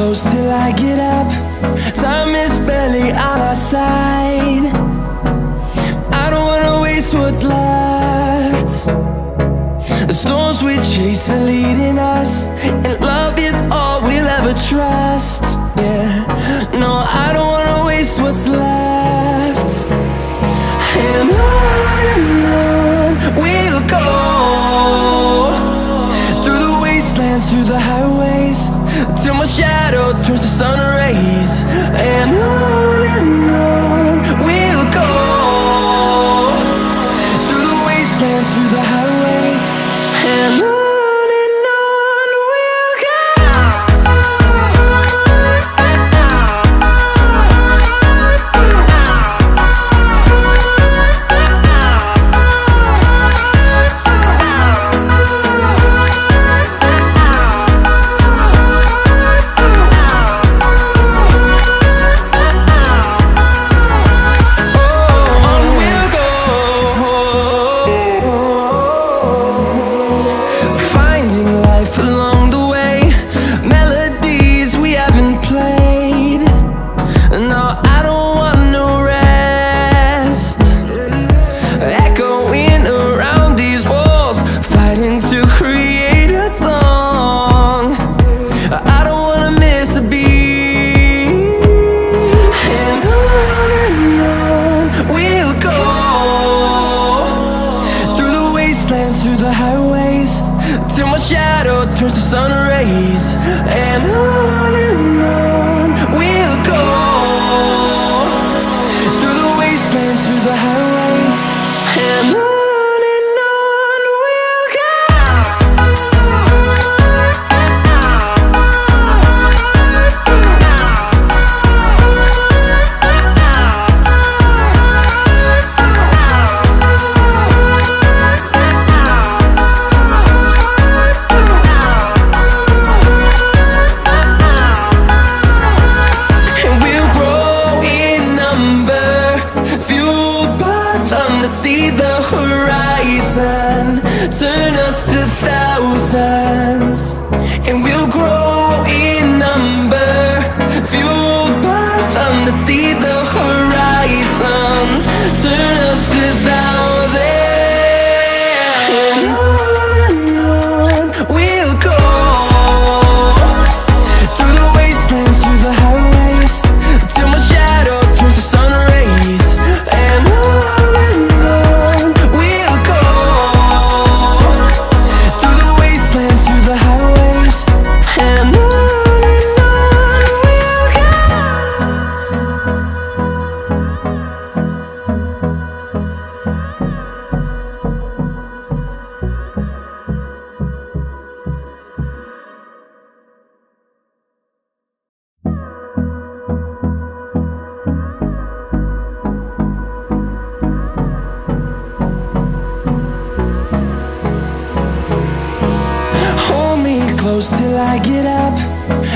close till I get up. Time is barely on our side. I don't wanna waste what's left. The storms we chase are leading us, and love is all we'll ever trust. Yeah, no, I don't wanna waste what's left. And on we'll go, through the wastelands, through the highways, till my shadow turns to sun rays. And on we'll go, through the wastelands, through the highways, and on. Through the highways, till my shadow turns to sun rays. And on we'll go, through the wastelands, through the highways, and on. See the horizon turn us to thousands, and we'll grow in number, fueled by them. To see the horizon turn us to thousands, and on we'll go, through the wastelands, through the highways, till my shadow turns to sun rays. And on close till I get up.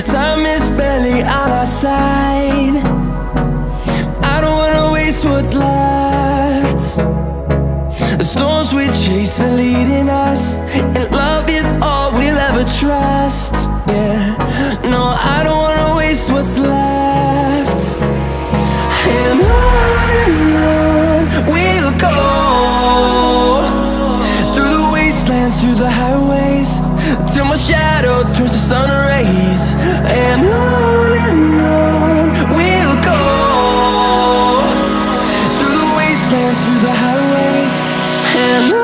Time is barely on our side. I don't wanna waste what's left. The storms we chase are leading us, and love is all we'll ever trust. Yeah, no, I don't wanna waste what's left. And on we'll go, through the wastelands, through the highways, till my shadow turns to sun rays. And on we'll go, through the wastelands, through the highways, and on.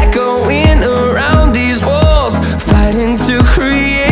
Echoing around these walls, fighting to create